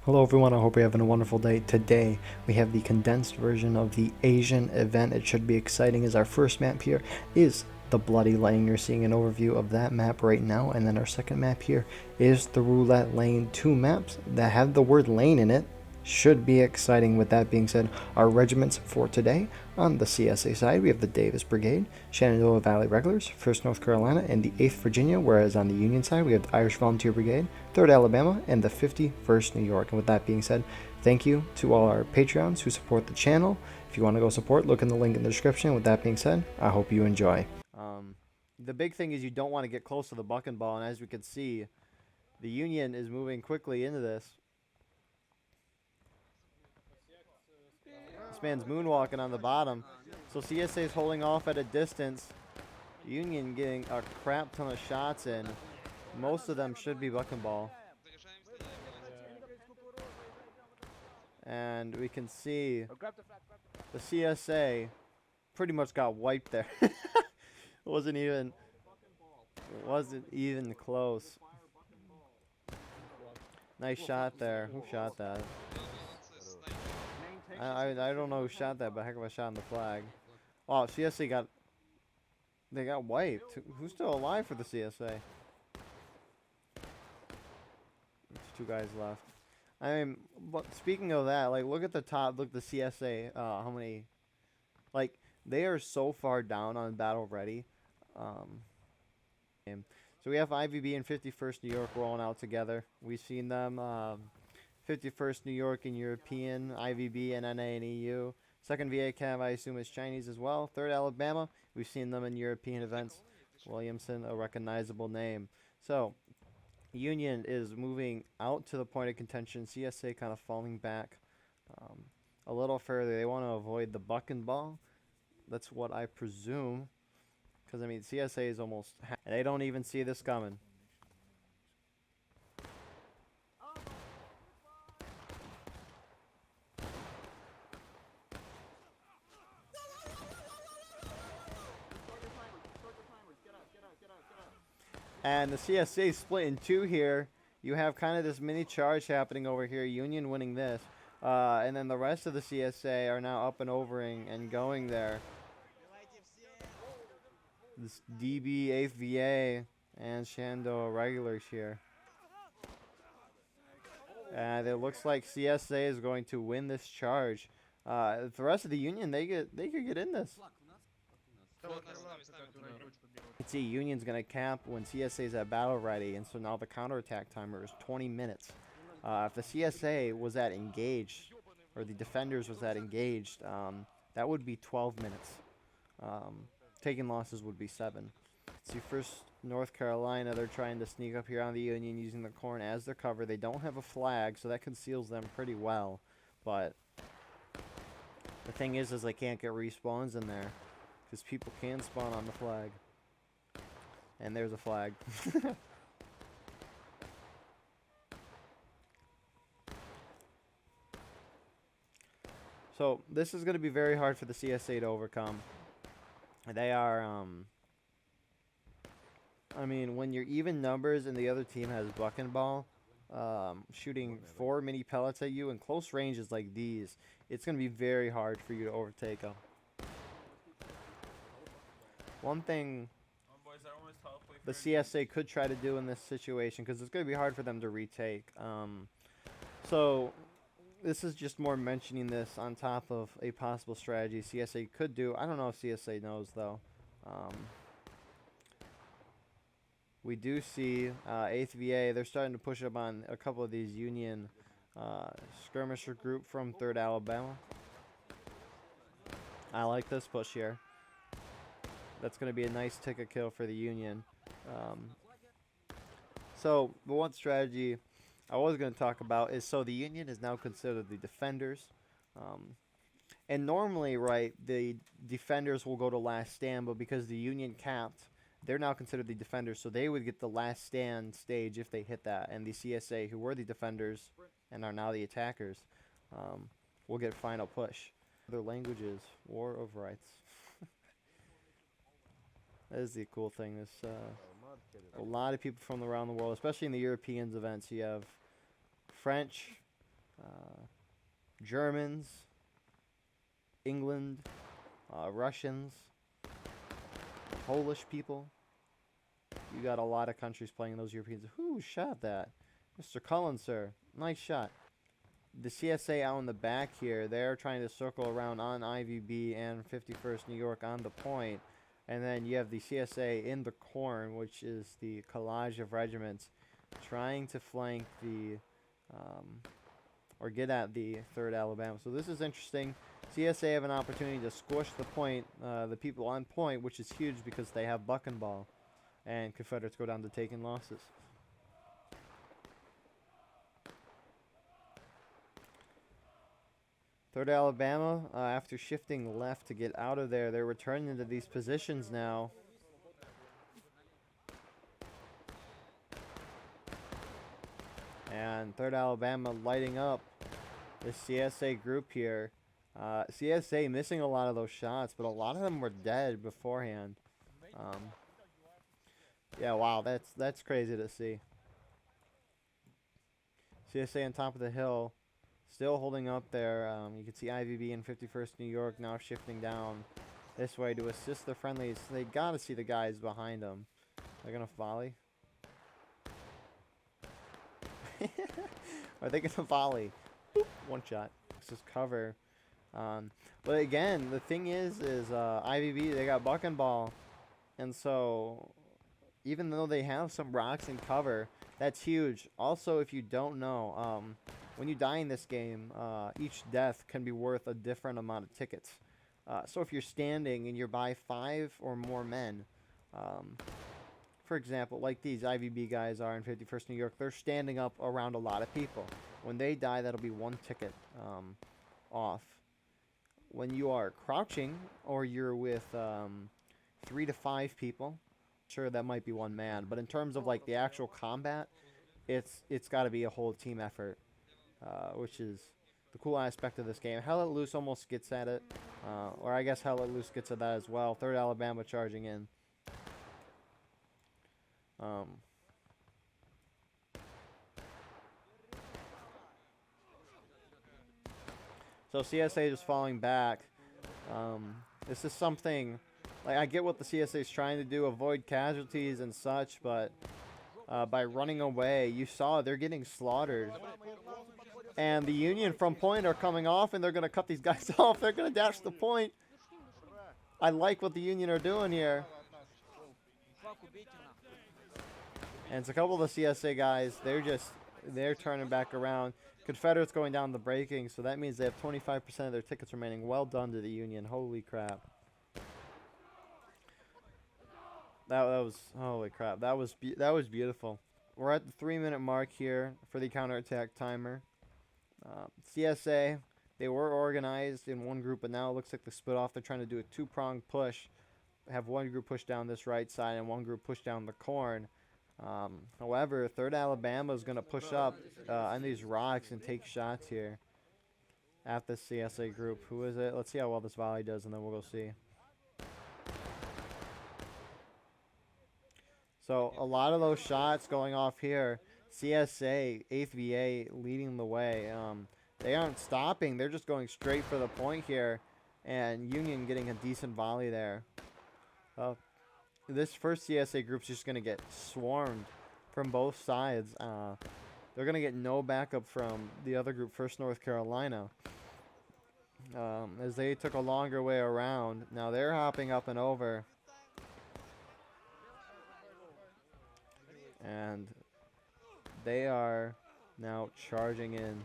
Hello everyone, I hope you're having a wonderful day. Today we have the condensed version of the Asian event. It should be exciting as our first map here is the Bloody Lane. You're seeing an overview of that map right now, and then our second map here is the Roulette Lane. Two maps that have the word lane in it. Should be exciting. With that being said, our regiments for today: on the CSA side, we have the Davis Brigade, Shenandoah Valley Regulars, 1st North Carolina, and the 8th Virginia, whereas on the Union side, we have the Irish Volunteer Brigade, 3rd Alabama, and the 51st New York. And with that being said, thank you to all our Patreons who support the channel. If you want to go support, look in the link in the description. With that being said, I hope you enjoy. The big thing is you don't want to get close to the buck and ball, and as we can see, the Union is moving quickly into this. This man's moonwalking on the bottom. So CSA is holding off at a distance. Union getting a crap ton of shots in. Most of them should be buck and ball. And we can see the CSA pretty much got wiped there. wasn't even close. Nice shot there. Who shot that? I don't know who shot that, but heck of a shot on the flag. Oh, CSA got wiped. Who's still alive for the CSA? There's two guys left. I mean, but speaking of that, like, look at the top. Look, the CSA. How many? Like, they are so far down on battle ready. So we have IVB and 51st New York rolling out together. We've seen them. 51st New York and European, IVB and NA and EU. 2nd VA Cav, I assume, is Chinese as well. 3rd Alabama, we've seen them in European events. Williamson, a recognizable name. So, Union is moving out to the point of contention. CSA kind of falling back a little further. They want to avoid the buck and ball. That's what I presume. Because, I mean, CSA is almost... And they don't even see this coming. And the CSA split in two here. You have kind of this mini charge happening over here. Union winning this. And then the rest of the CSA are now up and overing and going there. This DB, 8th VA, and Shenandoah regulars here. And it looks like CSA is going to win this charge. The rest of the Union, they could get in this. Let's see, Union's going to cap when CSA is at battle ready, and so now the counterattack timer is 20 minutes. If the CSA was at engaged, or the defenders was at engaged, that would be 12 minutes. Taking losses would be 7. Let's see, 1st North Carolina, they're trying to sneak up here on the Union using the corn as their cover. They don't have a flag, so that conceals them pretty well. But the thing is they can't get respawns in there, because people can spawn on the flag. And there's a flag. So this is going to be very hard for the CSA to overcome. They are, I mean, when you're even numbers and the other team has buck and ball, shooting 4 mini pellets at you in close ranges like these, it's going to be very hard for you to overtake them. One thing the CSA could try to do in this situation, because it's going to be hard for them to retake. So this is just more mentioning this on top of a possible strategy CSA could do. I don't know if CSA knows, though. We do see 8th VA. They're starting to push up on a couple of these Union skirmisher group from 3rd Alabama. I like this push here. That's going to be a nice ticket kill for the Union. So the one strategy I was going to talk about is, so the Union is now considered the defenders. And normally, right, the defenders will go to last stand, but because the Union capped, they're now considered the defenders, so they would get the last stand stage if they hit that. And the CSA, who were the defenders and are now the attackers, will get final push. Other languages, War of Rights. That is the cool thing. This a lot of people from around the world, especially in the Europeans events. You have French, Germans, England, Russians, Polish people. You got a lot of countries playing those Europeans. Who shot that? Mr. Cullen, sir. Nice shot. The CSA out in the back here, they're trying to circle around on IVB and 51st New York on the point. And then you have the CSA in the corn, which is the collage of regiments, trying to flank the, or get at the 3rd Alabama. So this is interesting. CSA have an opportunity to squish the point, the people on point, which is huge because they have buck and ball. And Confederates go down to taking losses. Third Alabama, after shifting left to get out of there, they're returning into these positions now. And 3rd Alabama lighting up the CSA group here. CSA missing a lot of those shots, but a lot of them were dead beforehand. Yeah, wow, that's crazy to see. CSA on top of the hill, still holding up there. You can see IVB and 51st New York now shifting down this way to assist the friendlies. They got to see the guys behind them. They're going to volley. Are they going to volley? Boop, one shot. This is cover. But again, the thing is IVB, they got buck and ball. And so even though they have some rocks and cover, that's huge. Also, if you don't know, when you die in this game, each death can be worth a different amount of tickets. So if you're standing and you're by 5 or more men, for example, like these IVB guys are in 51st New York, they're standing up around a lot of people. When they die, that'll be 1 ticket off. When you are crouching or you're with 3 to 5 people, sure, that might be 1 man. But in terms of like the actual combat, it's got to be a whole team effort, which is the cool aspect of this game. Hell Let Loose almost gets at it, or I guess Hell Let Loose gets at that as well. 3rd Alabama charging in. So CSA just falling back. This is something, like, I get what the CSA is trying to do, avoid casualties and such, but by running away, you saw they're getting slaughtered. And the Union from point are coming off, and they're going to cut these guys off. They're going to dash the point. I like what the Union are doing here. And it's a couple of the CSA guys. They're turning back around. Confederates going down the breaking, so that means they have 25% of their tickets remaining. Well done to the Union. Holy crap. That was, holy crap. That was beautiful. We're at the 3-minute mark here for the counterattack timer. CSA, they were organized in one group, but now it looks like they split off. They're trying to do a 2-pronged push. Have one group push down this right side and one group push down the corn. However, 3rd Alabama is going to push up on these rocks and take shots here at the CSA group. Who is it? Let's see how well this volley does, and then we'll go see. So a lot of those shots going off here. CSA, 8th VA leading the way. They aren't stopping. They're just going straight for the point here. And Union getting a decent volley there. This first CSA group's just going to get swarmed from both sides. They're going to get no backup from the other group, 1st North Carolina. As they took a longer way around. Now they're hopping up and over. And they are now charging in.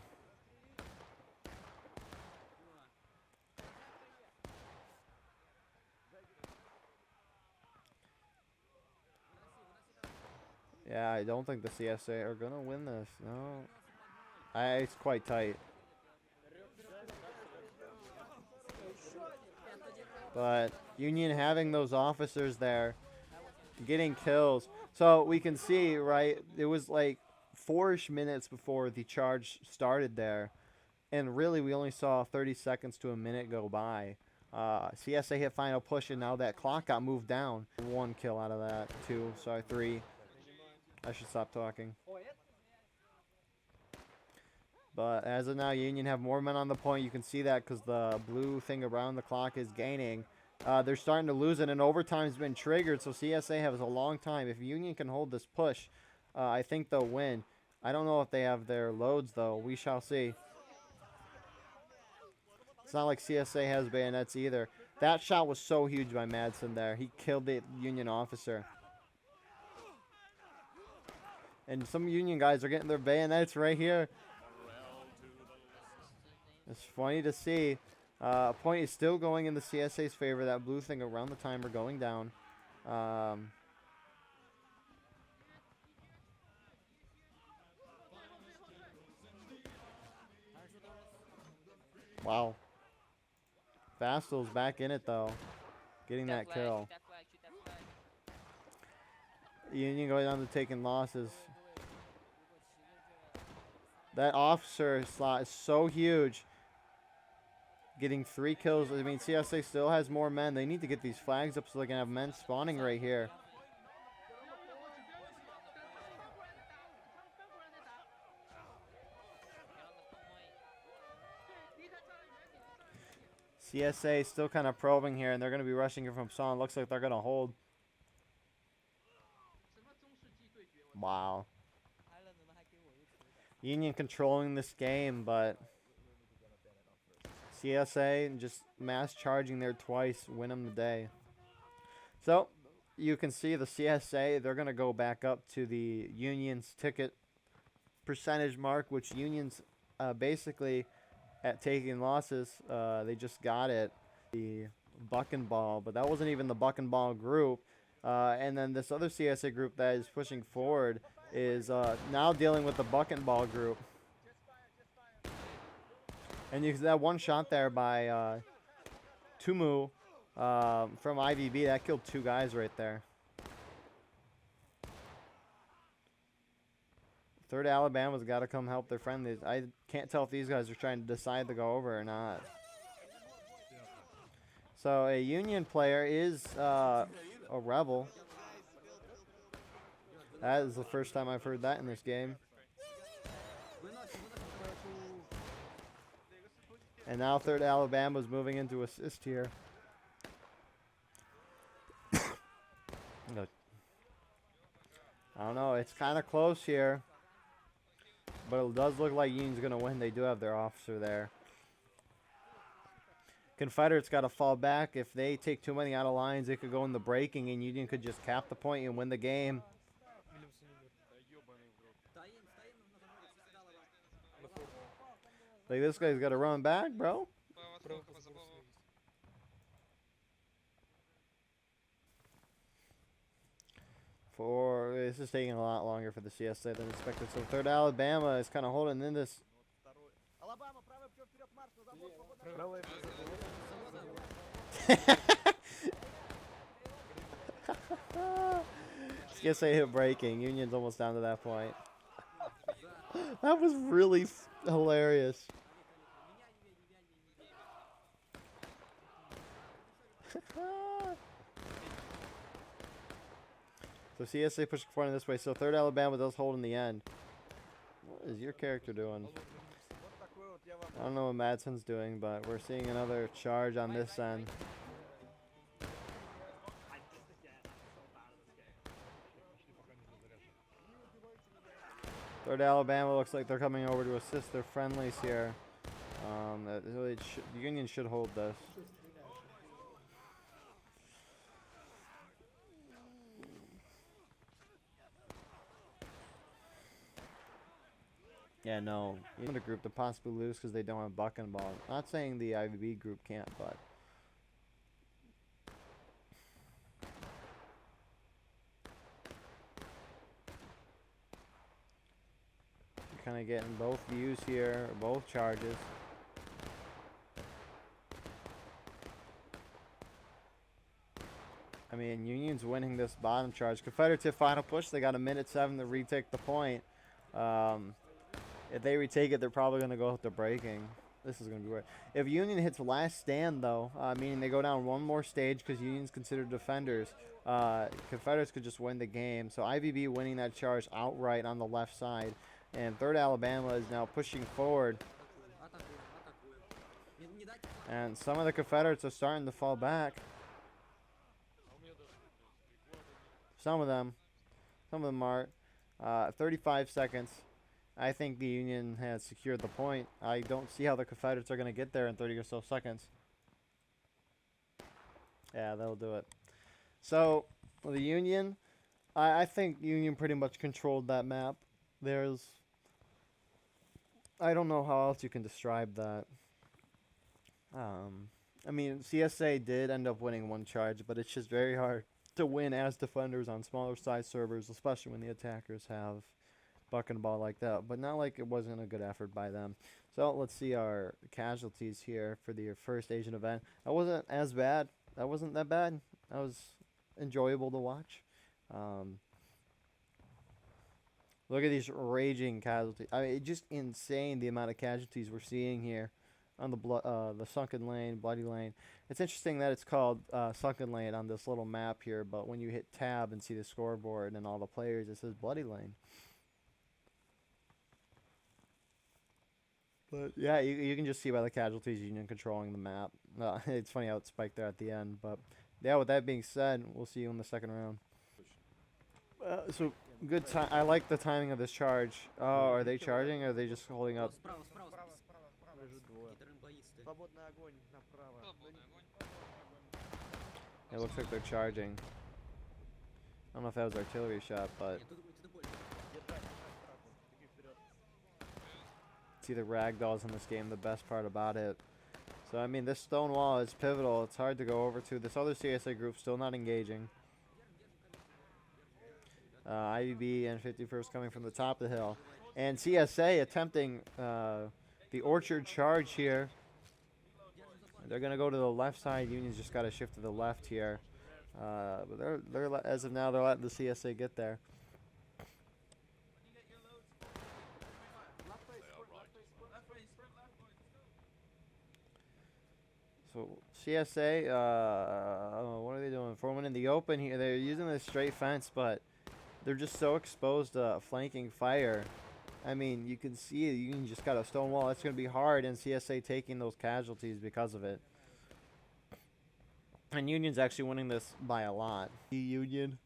Yeah, I don't think the CSA are going to win this. No. It's quite tight. But Union having those officers there, getting kills. So we can see, right, it was like 4-ish minutes before the charge started there. And really, we only saw 30 seconds to a minute go by. CSA hit final push, and now that clock got moved down. 1 kill out of that. 2, sorry, 3. I should stop talking. But as of now, Union have more men on the point. You can see that because the blue thing around the clock is gaining. They're starting to lose it, and overtime's been triggered, so CSA has a long time. If Union can hold this push, I think they'll win. I don't know if they have their loads, though. We shall see. It's not like CSA has bayonets either. That shot was so huge by Madsen there. He killed the Union officer. And some Union guys are getting their bayonets right here. It's funny to see. Point is still going in the CSA's favor. That blue thing around the timer going down. Wow. Fastel's back in it, though. Getting that kill. Union going down to taking losses. That officer slot is so huge. Getting 3 kills. I mean, CSA still has more men. They need to get these flags up so they can have men spawning right here. CSA still kind of probing here, and they're going to be rushing it from Son. Looks like they're going to hold. Wow. Union controlling this game, but CSA just mass charging there twice, win them the day. So you can see the CSA, they're going to go back up to the Union's ticket percentage mark, which Union's basically at taking losses. They just got it, the buck and ball, but that wasn't even the buck and ball group. And then this other CSA group that is pushing forward is now dealing with the buck and ball group. And you see that one shot there by Tumu from IVB. That killed 2 guys right there. 3rd Alabama's got to come help their friendlies. I can't tell if these guys are trying to decide to go over or not. So a Union player is a rebel. That is the first time I've heard that in this game. And now 3rd Alabama's moving into assist here. I don't know. It's kind of close here. But it does look like Union's going to win. They do have their officer there. Confederates got to fall back. If they take too many out of lines, they could go in the breaking, and Union could just cap the point and win the game. Like, this guy's got to run back, bro. This is taking a lot longer for the CSA than expected. So 3rd Alabama is kind of holding in this. CSA hit breaking. Union's almost down to that point. That was really hilarious. So CSA pushing forward in this way. So 3rd Alabama does hold in the end. What is your character doing? I don't know what Madsen's doing, but we're seeing another charge on this end. 3rd Alabama looks like they're coming over to assist their friendlies here. The Union should hold this. Yeah, no. Even a group to possibly lose because they don't have buck and ball. Not saying the IVB group can't, but you're kind of getting both views here, both charges. I mean, Union's winning this bottom charge. Confederates hit final push. They got a minute 7 to retake the point. If they retake it, they're probably going to go with the breaking. This is going to be weird. If Union hits last stand, though, meaning they go down one more stage because Union's considered defenders, Confederates could just win the game. So IVB winning that charge outright on the left side. And 3rd Alabama is now pushing forward. And some of the Confederates are starting to fall back. Some of them are. 35 seconds. I think the Union has secured the point. I don't see how the Confederates are going to get there in 30 or so seconds. Yeah, they'll do it. So, the Union, I think Union pretty much controlled that map. I don't know how else you can describe that. I mean, CSA did end up winning one charge, but it's just very hard to win as defenders on smaller size servers, especially when the attackers have buck and ball like that. But not like it wasn't a good effort by them. So let's see our casualties here for the first Asian event. That wasn't as bad. That wasn't that bad. That was enjoyable to watch. Look at these raging casualties. I mean, it's just insane the amount of casualties we're seeing here on the sunken lane, bloody lane. It's interesting that it's called sunken lane on this little map here, but when you hit tab and see the scoreboard and all the players, it says bloody lane. But yeah, you can just see by the casualties Union controlling the map. It's funny how it spiked there at the end, but yeah. With that being said, we'll see you in the second round. So good time. I like the timing of this charge. Oh, are they charging? Or are they just holding up? It looks like they're charging. I don't know if that was artillery shot, but see the ragdolls in this game. The best part about it. So I mean, this stone wall is pivotal. It's hard to go over to. This other CSA group still not engaging. IVB and 51st coming from the top of the hill. And CSA attempting the Orchard charge here. They're going to go to the left side. Union's just got to shift to the left here. But they're as of now, they're letting the CSA get there. So CSA, what are they doing? Forming in the open here. They're using this straight fence, but they're just so exposed to flanking fire. I mean, you can see it. You can just got a stone wall. It's going to be hard, and CSA taking those casualties because of it. And Union's actually winning this by a lot. Union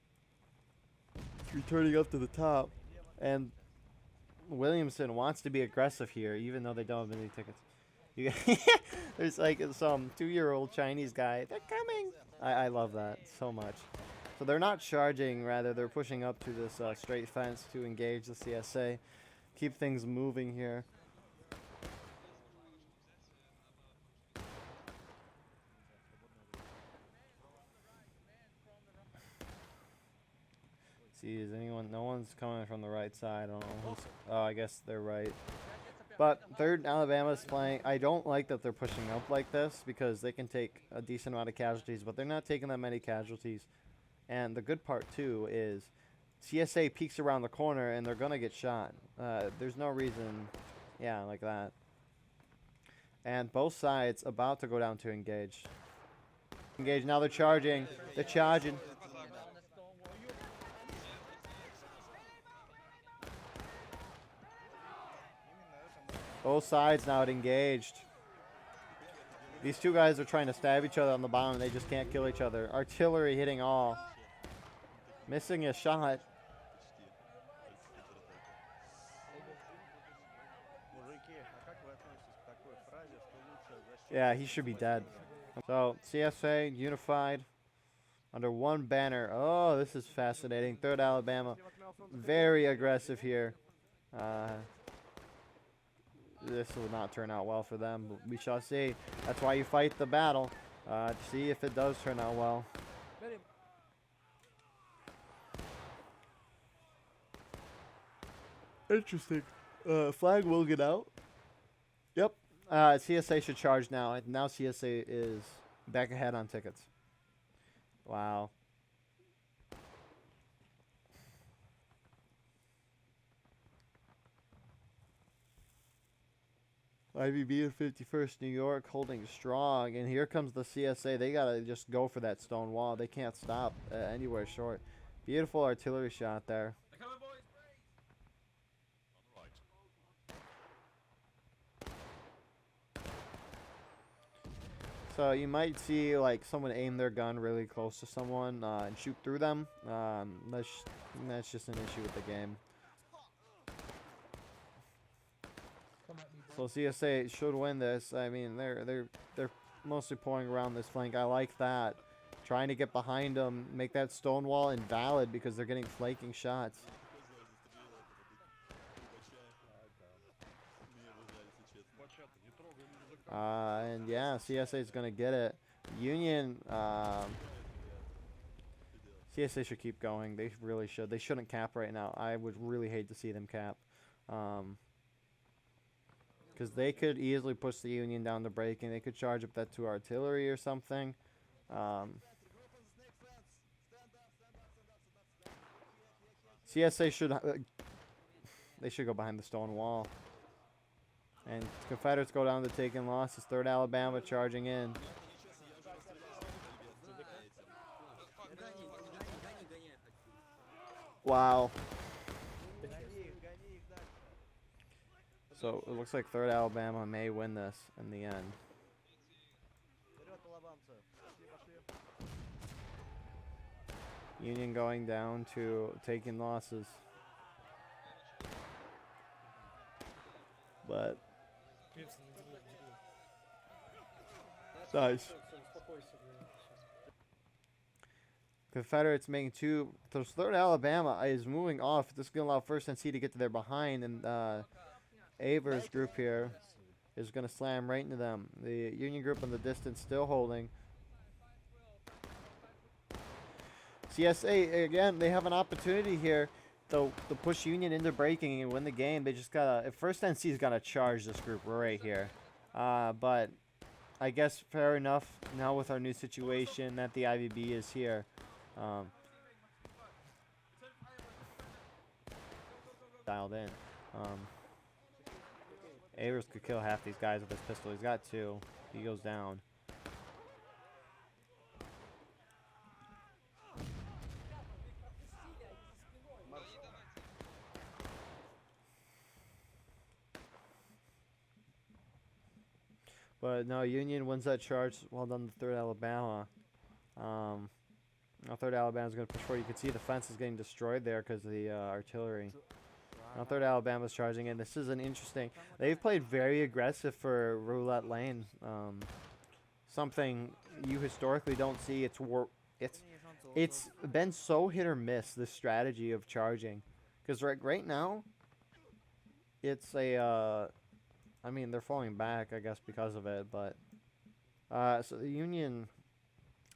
returning up to the top, and Williamson wants to be aggressive here, even though they don't have any tickets. There's like some 2-year-old Chinese guy. They're coming. I love that so much. So they're not charging, rather they're pushing up to this straight fence to engage the CSA. Keep things moving here. See, is anyone? No one's coming from the right side. I don't know. Oh, I guess they're right. But 3rd Alabama's playing. I don't like that they're pushing up like this because they can take a decent amount of casualties, but they're not taking that many casualties. And the good part, too, is CSA peeks around the corner and they're going to get shot. There's no reason, yeah, like that. And both sides about to go down to engage. Engage, now they're charging. They're charging. Both sides now engaged. These two guys are trying to stab each other on the bottom. They just can't kill each other. Artillery hitting all. Missing a shot. Yeah, he should be dead. So, CSA unified under one banner. Oh, this is fascinating. 3rd Alabama. Very aggressive here. This will not turn out well for them, but we shall see. That's why you fight the battle, to see if it does turn out well. Interesting. Flag will get out. Yep. CSA should charge now. Now CSA is back ahead on tickets. Wow. IVB and 51st New York holding strong, and here comes the CSA. They gotta just go for that stone wall. They can't stop anywhere short. Beautiful artillery shot there. So you might see like someone aim their gun really close to someone and shoot through them. That's just an issue with the game. So CSA should win this. I mean, they're mostly pulling around this flank. I like that. Trying to get behind them, make that stone wall invalid because they're getting flanking shots. And yeah, CSA is going to get it. Union, CSA should keep going. They really should. They shouldn't cap right now. I would really hate to see them cap. Because they could easily push the Union down to breaking. They could charge up that 2 artillery or something. CSA should... they should go behind the stone wall. And Confederates go down to taking losses. 3rd Alabama charging in. Wow. So it looks like 3rd Alabama may win this in the end. Union going down to taking losses. But nice. Confederates making 2. So 3rd Alabama is moving off. This is going to allow 1st NC to get to their behind, and Aver's group here is going to slam right into them. The Union group in the distance still holding. CSA, again, they have an opportunity here to push Union into breaking and win the game. They just gotta, if 1st NC's gotta charge this group right here. But I guess fair enough now with our new situation that the IVB is here. Dialed in. Avers could kill half these guys with his pistol. He's got 2. He goes down. But no, Union wins that charge. Well done to 3rd Alabama. Now 3rd Alabama's going to push forward. You can see the fence is getting destroyed there because of the artillery. Now 3rd Alabama's charging in. This is an interesting... They've played very aggressive for roulette lane. Something you historically don't see. It's been so hit or miss, this strategy of charging. Because right now, it's a... I mean, they're falling back, I guess, because of it. But so the Union...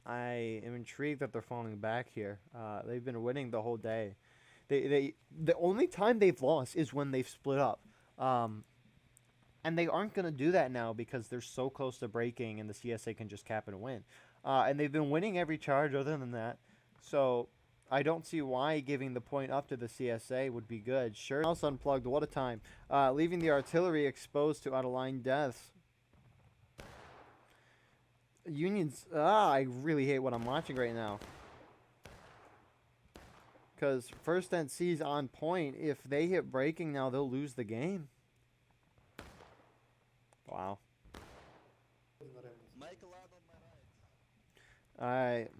I am intrigued that they're falling back here. They've been winning the whole day. The only time they've lost is when they've split up. And they aren't going to do that now because they're so close to breaking and the CSA can just cap and win. And they've been winning every charge other than that. So I don't see why giving the point up to the CSA would be good. Sure. Mouse unplugged. What a time. Leaving the artillery exposed to out-of-line deaths. Unions, I really hate what I'm watching right now. Because 1st NC's on point. If they hit breaking now, they'll lose the game. Wow. Alright.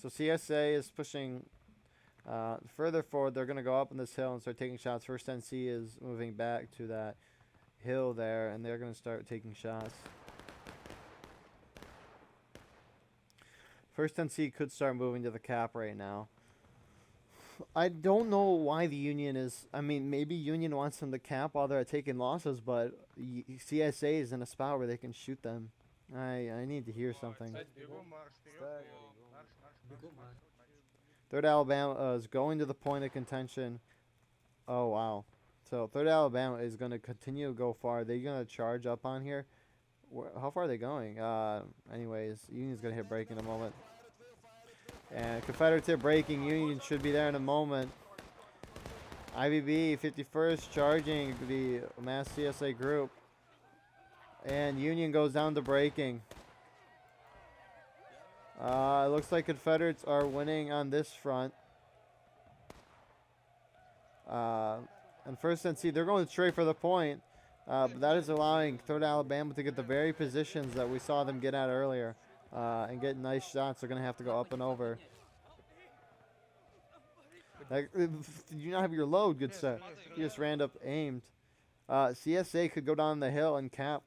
So CSA is pushing further forward. They're going to go up on this hill and start taking shots. 1st NC is moving back to that hill there, and they're going to start taking shots. 1st NC could start moving to the cap right now. I don't know why the Union is... I mean, maybe Union wants them to cap while they're taking losses, but CSA is in a spot where they can shoot them. I need to hear something. 3rd Alabama is going to the point of contention. Oh, wow. So 3rd Alabama is going to continue to go far. They're going to charge up on here. How far are they going? Anyways, Union's going to hit break in a moment. And Confederates hit breaking. Union should be there in a moment. IVB 51st charging the mass CSA group. And Union goes down to breaking. It looks like Confederates are winning on this front. And 1st NC, they're going straight for the point. But that is allowing 3rd Alabama to get the very positions that we saw them get at earlier and get nice shots. They're going to have to go up and over. Like, did you not have your load? Good set. You just ran up aimed. CSA could go down the hill and cap.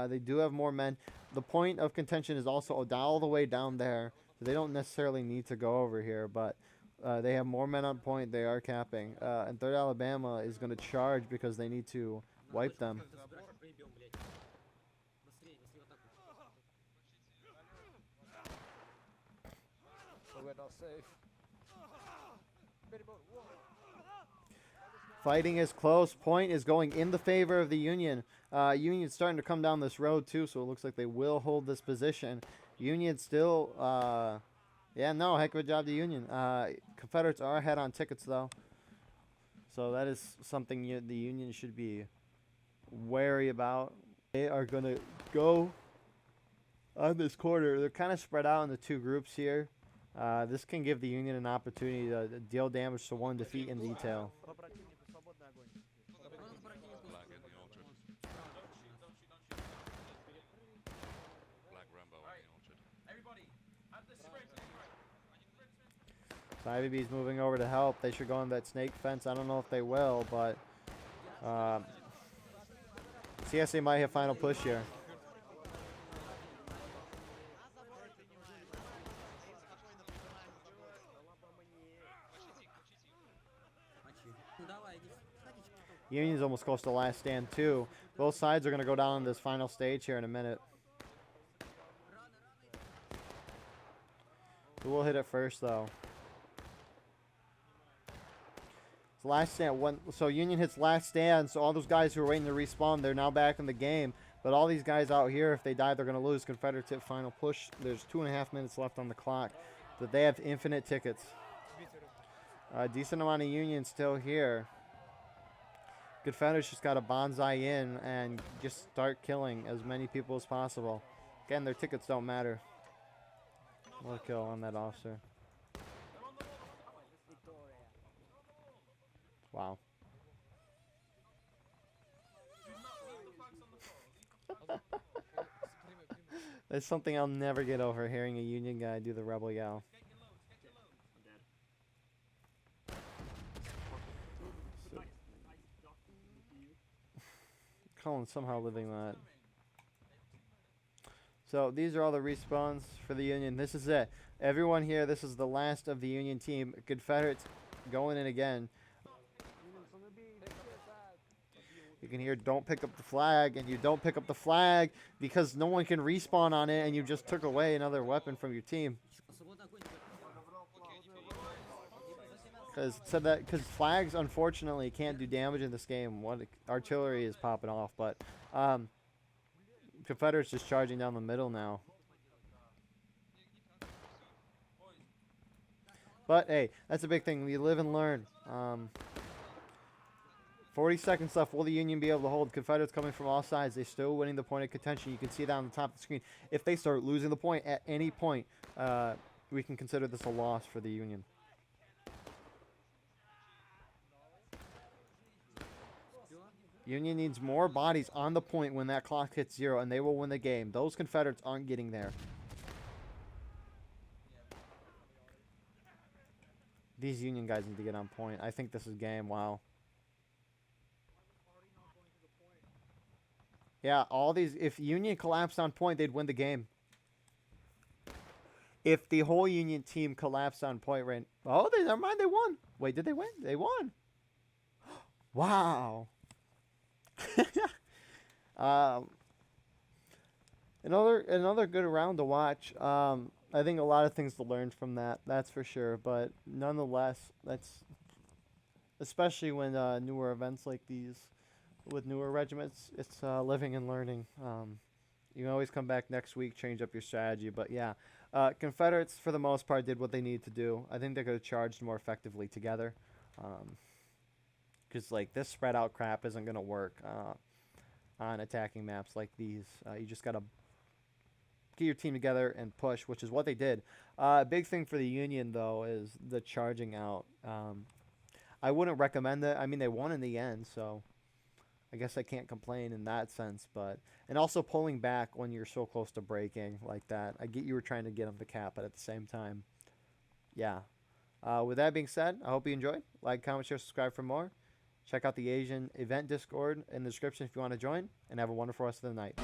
They do have more men. The point of contention is also all the way down there. So they don't necessarily need to go over here, but they have more men on point. They are capping. And 3rd Alabama is going to charge because they need to wipe them. We're not safe. Fighting is close. Point is going in the favor of the Union. Union's starting to come down this road too, so it looks like they will hold this position. Union still, yeah, no, heck of a job to Union. Confederates are ahead on tickets though, so that is something the Union should be wary about. They are going to go on this quarter. They're kind of spread out into 2 groups here. This can give the Union an opportunity to deal damage to one defeat in detail. So IVB's moving over to help. They should go on that snake fence. I don't know if they will, but CSA might have final push here. Union's almost close to last stand too. Both sides are going to go down this final stage here in a minute. Who will hit it first though? It's last stand. So Union hits last stand. So all those guys who are waiting to respawn, they're now back in the game. But all these guys out here, if they die, they're going to lose. Confederates hit final push. There's 2.5 minutes left on the clock. But they have infinite tickets. Decent amount of Union still here. Confederates just got to bonsai in and just start killing as many people as possible. Again, their tickets don't matter. What a kill on that officer. Wow. That's something I'll never get over, hearing a Union guy do the rebel yell. Colin somehow living that. So these are all the respawns for the Union. This is it. Everyone here, this is the last of the Union team. Confederates going in again. You can hear don't pick up the flag, and you don't pick up the flag because no one can respawn on it, and you just took away another weapon from your team. Because flags unfortunately can't do damage in this game. What artillery is popping off, but Confederates just charging down the middle now. But hey, that's a big thing. We live and learn. 40 seconds left. Will the Union be able to hold? Confederates coming from all sides. They're still winning the point of contention. You can see that on the top of the screen. If they start losing the point at any point, we can consider this a loss for the Union. Union needs more bodies on the point when that clock hits 0, and they will win the game. Those Confederates aren't getting there. These Union guys need to get on point. I think this is game. Wow. Yeah, all these... If Union collapsed on point, they'd win the game. If the whole Union team collapsed on point right... Oh, never mind. They won. Wait, did they win? They won. Wow. Another good round to watch. I think a lot of things to learn from that's for sure, but nonetheless, that's especially when newer events like these with newer regiments, it's living and learning. You can always come back next week, change up your strategy, but yeah, Confederates for the most part did what they needed to do. I think they could have charged more effectively together. Because like this spread out crap isn't going to work on attacking maps like these. You just got to get your team together and push, which is what they did. Big thing for the Union, though, is the charging out. I wouldn't recommend it. I mean, they won in the end, so I guess I can't complain in that sense, but and also pulling back when you're so close to breaking like that. I get you were trying to get him to cap, but at the same time, yeah. With that being said, I hope you enjoyed. Like, comment, share, subscribe for more. Check out the Asian event Discord in the description if you want to join, and have a wonderful rest of the night.